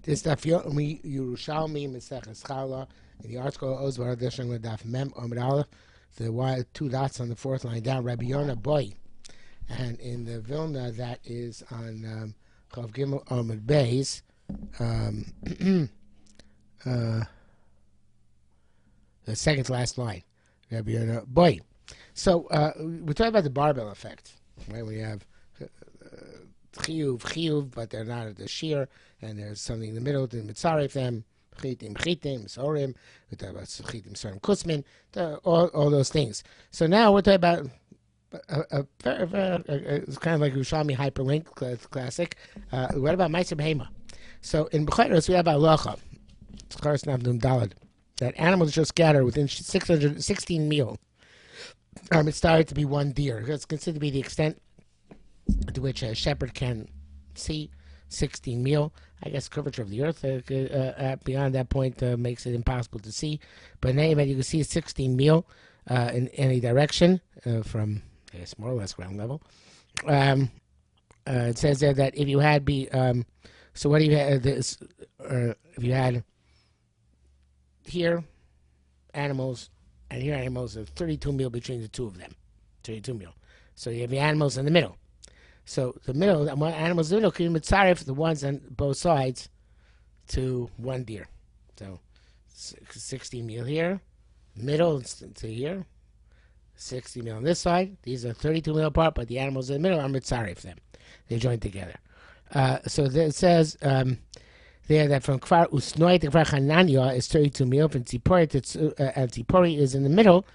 This daf Yerushalmi Challah in the article Ozvar Deshang Daf Mem Amud Aleph, the two dots on the fourth line down. Rabbi Yonah Boy, and in the Vilna that is on Chav Gimel Amud Beis, the second to last line. Rabbi Yonah Boy. So we're talking about the barbell effect, right? We have chiyuv, but they're not at the shear, and there's something in the middle to mitzaref them, chitim, sorim. We talk about chitim, sorim, kusmin, all those things. So now we're talking about it's kind of like Yerushalmi hyperlink classic. What about Meiser Behema? So in B'chayros we have halacha. It's Charas Navnum Dalad, that animals shall scatter within 616 mil. It started to be one deer. It's considered to be the extent to which a shepherd can see 16 mil. I guess curvature of the earth beyond that point makes it impossible to see. But in any event, you can see 16 mil in any direction from, I guess, more or less ground level. It says there that if you had so what do you have? If you had here animals and here animals, of 32 mil between the two of them, 32 mil. So you have the animals in the middle. So the middle, animals in the middle can be mitzaref the ones on both sides to one deer. So 16 mil here, middle to here, 60 mil on this side. These are 32 mil apart, but the animals in the middle are mitzaref them. They join together. So it says there that from Kfar Usnoi to Kfar Hanania is 32 mil, and Tzipori is in the middle,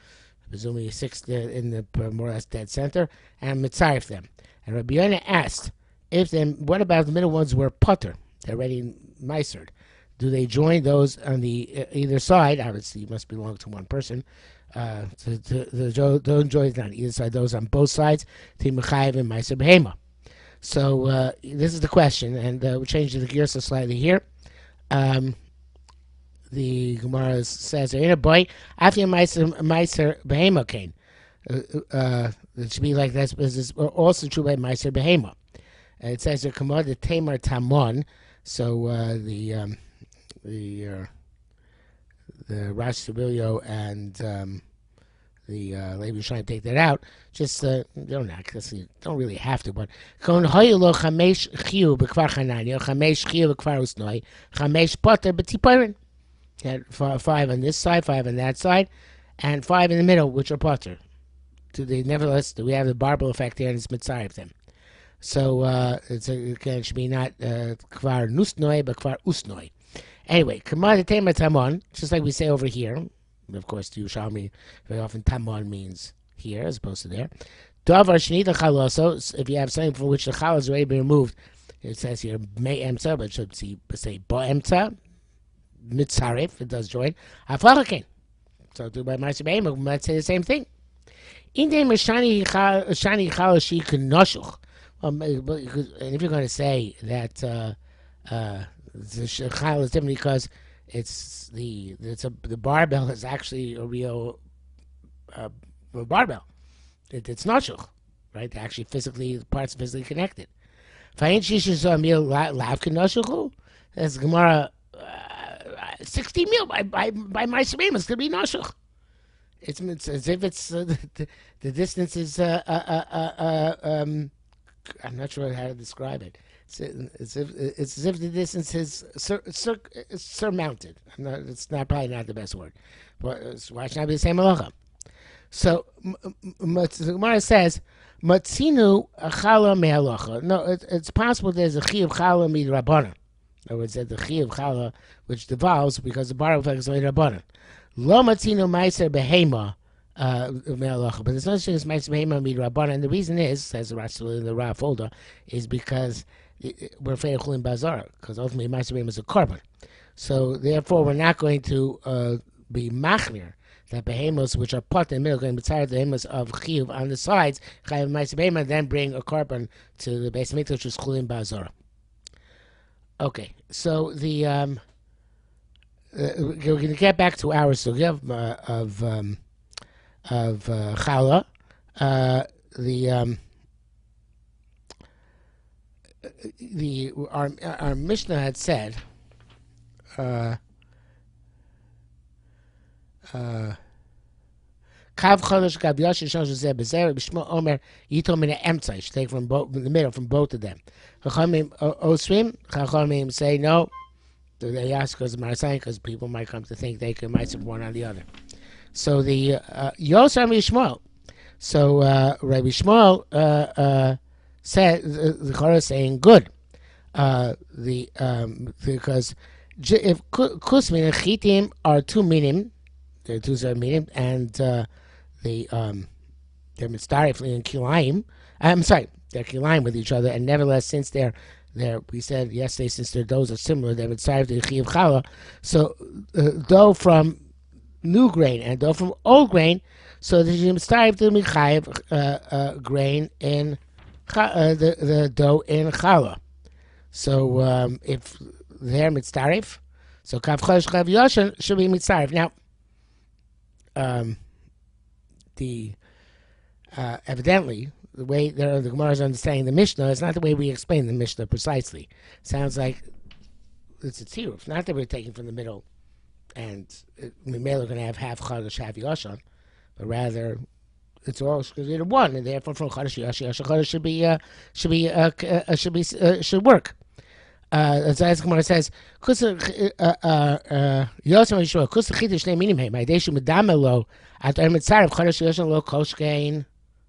presumably in the more or less dead center, and mitzaref them. And Rabbi Yonah asked, what about the middle ones were putter? They're already meisered. Do they join those on the either side? Obviously, it must belong to one person. Don't join on either side. Those on both sides. To mechayev and meiser behema. So this is the question, and we'll change the gears slightly here. The Gemara says, "In a boy, after meiser behema came." It should be like that. This is also true by Meiser Behema. It says the Kamad the Tamar Tamon. So the Rash Sibilio and the Levi trying to take that out. Just don't really have to, but Kon Hoylo Chamesh Chiu B'Kfar Chananya, Chamesh Chiu B'Kfar Usnoi, Chamesh Potter B'Tziporin. Had 5 on this side, 5 on that side, and 5 in the middle, which are Potter. Nevertheless, we have the barbell effect here, and it's mitzaref them. So it should be not kvar nusnoi, but kvar usnoi. Anyway, kamad tema tamon, just like we say over here. Of course, the Yerushalmi very often tamon means here as opposed to there. Davar shnita chaloso. If you have something for which the chal has already been removed, it says here may emtza, but it should say bo emtza mitzaref. It does join aflalakin. So do by Ma'aser Behema, we might say the same thing. And if you're going to say that the chal is different because the barbell is actually a real barbell. It's nashuch, right? They're actually the parts physically connected. That's Gemara 60 mil by Ma'aser Behema. It's going to be nashuch. It's as if it's the distance is I'm not sure how to describe it. It's as if the distance is surmounted. It's probably not the best word, but why should not be the same halacha? So the Gemara says matzinu chala mehalacha. No, it's possible there's a chi of chala midrabanan. In other words, that the chi of chala which devolves because the bar effect is only rabbanan. Lo matzino meiser behema me'alacha, but there's no such thing as meiser behema midrabanan, and the reason is, says the Rashi in the Ra folder, is because we're afraid of chulin bazar, because ultimately meiser behema is a carbon. So therefore, we're not going to be machmir that behemos which are put in the middle, going to be tired the behemos of chiyuv on the sides, chayav meiser behema, then bring a carbon to the base of mikdash, which is chulin bazar. Okay, so the we're going to get back to our sugya of challah. Our Mishnah had said Kav Chodesh Kav Yashin Shon Shazeh Bezer B'Shmo Omer Yito Min Ha'emtzai. You should take from both, in the middle, from both of them. Chachamim Osrim. Chachamim say no. They ask because of Marasayin, because people might come to think they can might one on the other. So the Yosef Rabbi Shmuel. So Rabbi Shmuel said the Chorah is saying good. Because if Kusmin and Chitim are two minim, they're two separate minim, and they're mitzdarif and kilayim. I'm sorry, they're kilayim with each other, and nevertheless, since they're we said yesterday, since their doughs are similar, they're mitzdarif to chiv challah. So dough from new grain and dough from old grain, so the mitzdarif to michayev grain in the dough in challah. So if they're mitzdarif, so kav chodesh kav yoshan should be mitzdarif. Now, evidently, the way the Gemara is understanding the Mishnah is not the way we explain the Mishnah precisely. Sounds like it's a tziruf, not that we're taking from the middle, and we're going to have half chodesh, half yoshan, but rather it's all considered one, and therefore from chodesh yoshan, chodesh should work. As the Gemara says,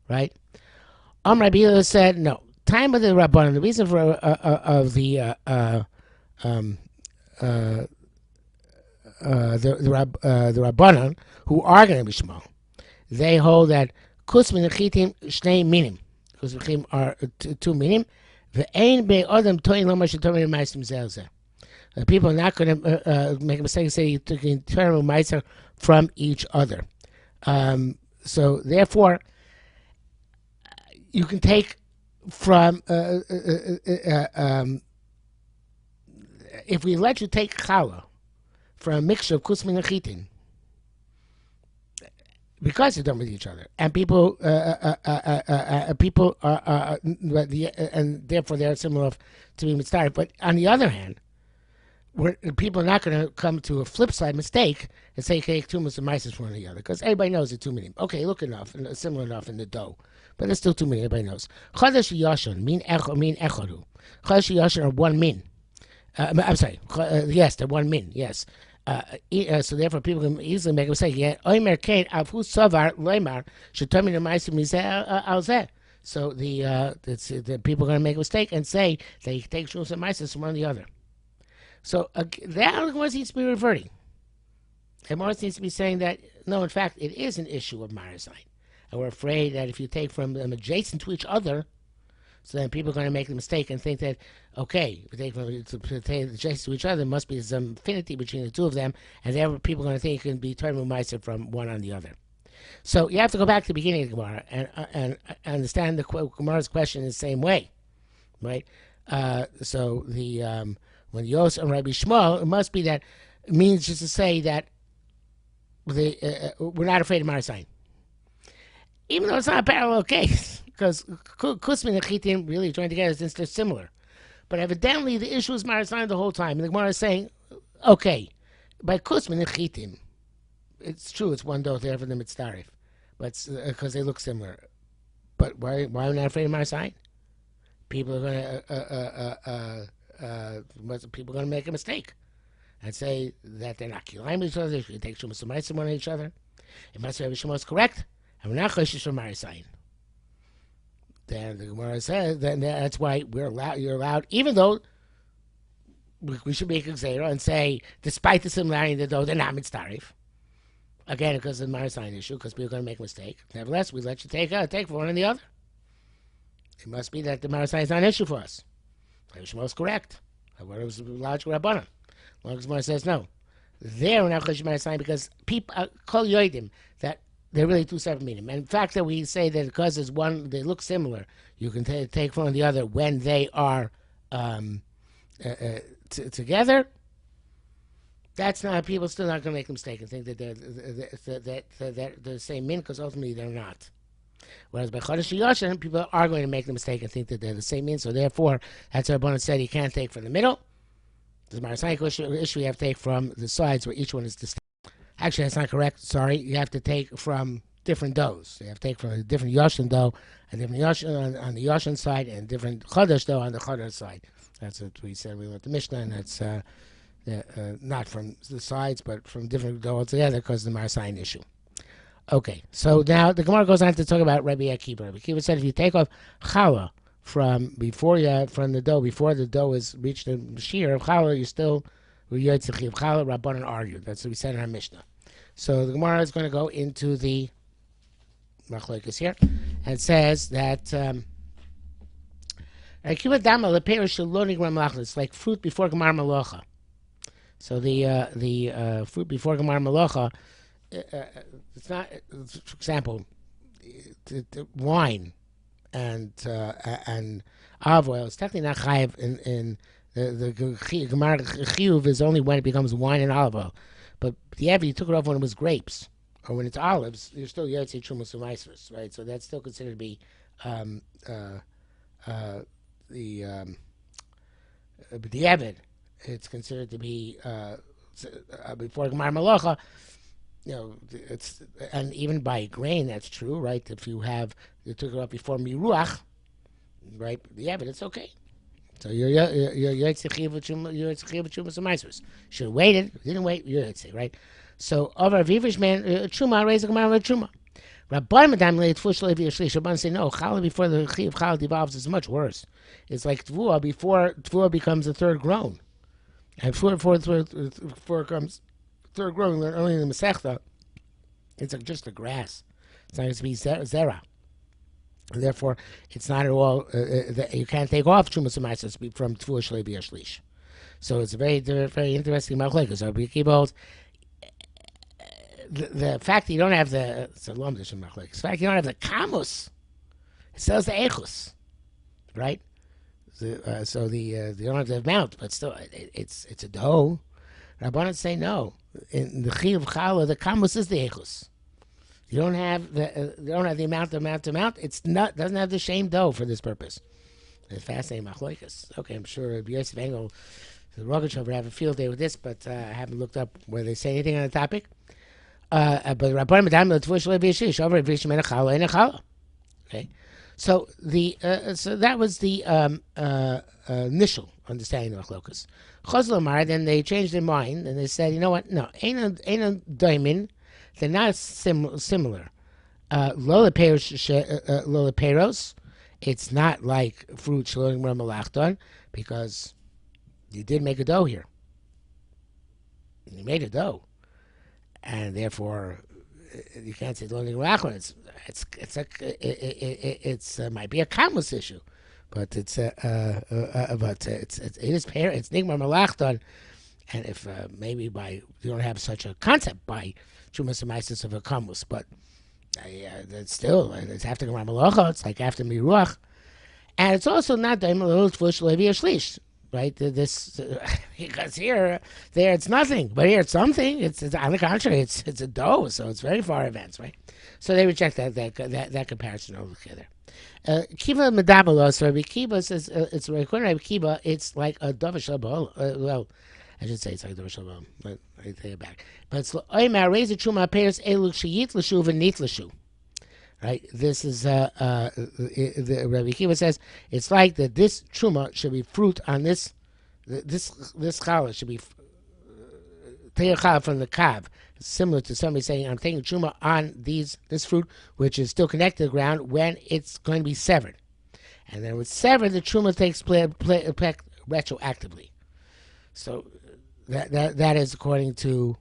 right? Rabbi Yehuda said no. Time of the Rabbanan. The reason for of the Rabbanan who are going to be Shmuel, they hold that kusmin and chitim shnei minim. Kusmin are two minim. People are not going to make a mistake and say you took internal meiser from each other. So therefore, you can take from if we let you take challah from a mixture of kusmin and chitin, because they're done with each other, and people are and therefore they're similar to be mitzdarif. But on the other hand, people are not going to come to a flip side mistake and say take two mitzvahs from one or the other, because everybody knows it's 2 minim. Okay, look enough, and similar enough in the dough, but it's still 2 minim. Everybody knows. Chodesh yashon mean echodu. Chodesh yashon are 1 min. I'm sorry. Yes, they're 1 min. Yes. So therefore, people can easily make a mistake. So the people are going to make a mistake and say they take shus and meises from one or the other. So that one seems to be reverting. And more seems to be saying that no, in fact, it is an issue of Marasayin, and we're afraid that if you take from them adjacent to each other, so then people are going to make the mistake and think that, okay, if they take adjacent to each other, there must be some affinity between the two of them, and therefore people are going to think it can be turned meiser from one on the other. So you have to go back to the beginning of the Gemara and understand the Gemara's question in the same way, right? So the when Yos and Rabbi Shmuel, it must be that it means just to say that we're not afraid of Marasayin, even though it's not a parallel case. Because Kusmin and Chitim really joined together since they're similar. But evidently the issue is Marasayin the whole time. And the Gemara is saying, okay, by Kusmin and Chitim, it's true, it's one dough there for the mitzdarif, but because they look similar. But why are we not afraid of Marasayin? People are going to make a mistake and say that they're not kilayim with each other, they should take Shumas and Meisim on each other. It must be Shmuel correct, and we're not choshish from Marasayin. Then the Gemara says then that's why you're allowed, even though we should make a gzeira and say, despite the similarity in the dough, they're not mitzdarif. Again, because of the Marasayin issue, because people are going to make a mistake. Nevertheless, we let you take for one and the other. It must be that the Marasayin is not an issue for us. Shmuel is correct. What was the logical Rabbanan? Long as Gemara says no. They're not choshish Marasayin because people call yoidim that they're really two separate meaning. And the fact that we say that because there's one, they look similar, you can take from the other when they are together, that's not, people still not going to make a mistake and think that they're the same min, because ultimately they're not. Whereas by Chodesh Yoshan, people are going to make the mistake and think that they're the same min, so therefore, that's what Rabbanan said, you can't take from the middle, The Marasaic issue you have to take from the sides where each one is distinct. Actually, that's not correct. Sorry, you have to take from different doughs. You have to take from a different Yoshin dough, a different Yoshin on the Yoshin side, and different Chodesh dough on the Chodesh side. That's what we said. We went to Mishnah, and that's not from the sides, but from different dough altogether because of the Marasayan issue. Okay, so now the Gemara goes on to talk about Rabbi Akiva. Rabbi Akiva said if you take off challah from the dough before the dough has reached the shear of challah, you still Yotzechiv challah. Rabbanan argued. That's what we said in our Mishnah. So the Gemara is going to go into the machlokes here, and says that Akiva dama leperish shelo nigram malachas. It's like fruit before gemar malacha. So the fruit before gemar malacha. It's not, for example, wine and olive oil. It's technically not chayiv in the gemar chiyuv is only when it becomes wine and olive oil. But the you took it off when it was grapes or when it's olives. You're still yotzei trumas u'maisros, right? So that's still considered to be the evid. It's considered to be before gemar malacha. It's, and even by grain that's true, right? If you took it up before miruach, right? The evidence, okay. So you're yotzechiv v'trumas u'maisros. Should have waited, didn't wait. You're yotzei, right? So over vivish man truma raise the gemara truma. Rabban madam leit fush levi yishlish. Rabban say no. Challah before the chiv challah devolves is much worse. It's like tvua before tvua becomes a third grown, and before it comes third growing early in the Masechta, it's just a grass. It's not going to be zera. And therefore, it's not at all, you can't take off Trumas U'Maisros from Tfuah Shlevi Ashlish. So it's a very, very interesting machlekes. So Akiva holds the fact that you don't have it's a lomdish machlekes. The fact you don't have the kamus, it sells the echus, right? So you don't have the amount, but still, it's a dough. Rabbanan say no. In the Chi of Challah, the Kamus is the Echus. You don't have the amount. It's not, doesn't have the shame dough for this purpose. It's fascinating machlokes. Okay, I'm sure Yosef Engel, the Rogatchover would have a field day with this, but I haven't looked up where they say anything on the topic. But Rabbanan Madam L'Tvush Levi Yishish over Vish Men Challah and Challah. Okay, so that was the initial understanding of machlokes. Chazlomar, then they changed their mind and they said, you know what? No, ain't a diamond. They're not similar. Lola peros. It's not like fruit shloim malachton because you did make a dough here. You made a dough, and therefore you can't say shloim malachton. It's might be a kamus issue. But it is pair. It's nigmar malachton, and if maybe you don't have such a concept by trumas u'maisros of a kamus, but it's still it's after gemar malacha. It's like after miruach, and it's also not daimel fush levi shlish, right? This because there it's nothing, but here it's something. It's on the contrary, it's a dough, so it's very far advanced, right? So they reject that comparison altogether. Kiva medabalo. So Rabbi Kiva says it's according to Rabbi Kiva, it's like a dovish labol. Well, I should say it's like a dovish labol, but I take it back. But it's oimar raise the truma peiros elu sheyit l'shu v'nit l'shu. Right. This is the Rabbi Kiva says it's like that. This truma should be fruit on this challah should be take a challah from the kav. Similar to somebody saying, I'm taking truma on this fruit, which is still connected to the ground when it's going to be severed. And then with severed, the truma takes effect retroactively. So that is according to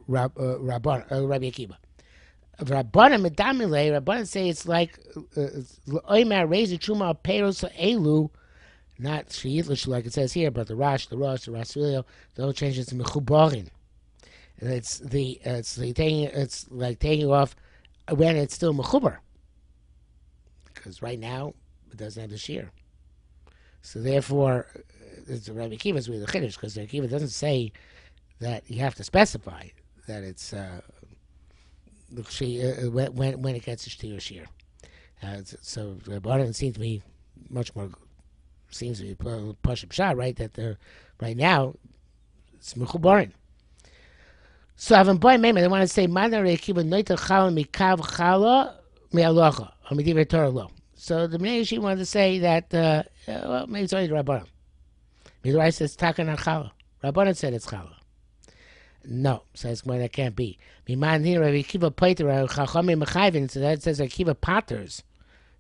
Rabbi Akiva. Rabbanan say it's like oimar raise the truma peiros elu, not sheyit l'shu like it says here, but the Rasvilio, the whole changes to mechubarin. It's like taking off when it's still mechubar, because right now it doesn't have the shear. So therefore, it's Rabbi Akiva's way the chiddush, because Rabbi Akiva doesn't say that you have to specify that it's when it gets to your shear. So the bottom seems to be much more push-up shot, right? That they're right now It's mechubarin. So I've boy meme. They want to say Mana Reikiva Noita Chala Mikav Chala Me'alocha or Medivrei Torah Lo. So the Bnei Yeshiva wanted to say that well, maybe it's only the Rabbanan. Midrash says Takan on Chala. Rabbanan said it's Chala. No, says well, that can't be. Miman here Reikiva Pater Chachamim Mechayvin. So that says Reikiva Paters.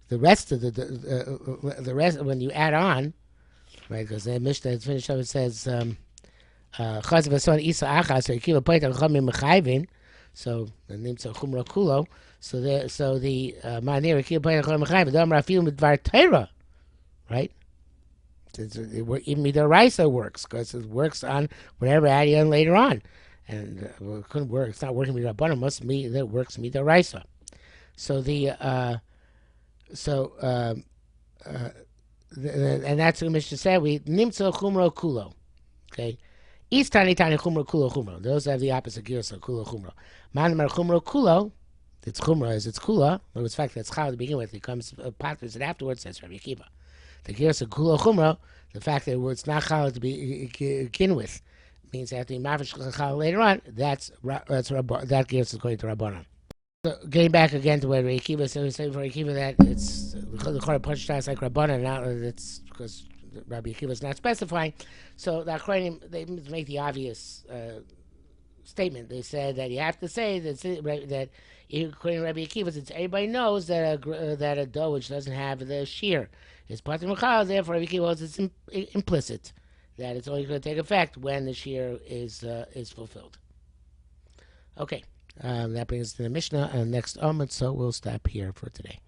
The rest of the rest when you add on, right? Because the Mishnah is finished up. It says. Chaz v'son isa achas so Reikiva Pater Chachamim Mechayvin. So the name is Chumra Kulo. So the Ma'anir Reikiva Pater Chachamim Mechayvin. Dam Rafil Midvar Torah, right? Even Midaraisa works because it works on whatever add on later on, and it couldn't work. It's not working Midarabbanan. It must be that it works Midaraisa. So and that's what Mishnah said. We nimtza chumro kulo. Okay. East tani chumro kulo chumro. Those have the opposite gear, so kulo chumro. Manamar chumro kulo. It's chumra as it's kula. But it's fact that's chal to begin with. It comes patters and afterwards. That's Rabbi Akiva. The gear is kulo chumra. The fact that it's not chal to begin with means after you mafish chal later on. That gear is according to Rabbanan. So getting back again to what Rabbi Akiva said, we say for Akiva that it's the Chorah Pashtas like Rabbanan. Now it's because Rabbi Akiva is not specifying. So the Achronim, they make the obvious statement. They said that you have to say that according to Rabbi Akiva, since everybody knows that a dough which doesn't have the shear is part of Mechal, therefore Rabbi Akiva holds it's implicit that it's only going to take effect when the shear is fulfilled. Okay. That brings us to the Mishnah and next Amud, so we'll stop here for today.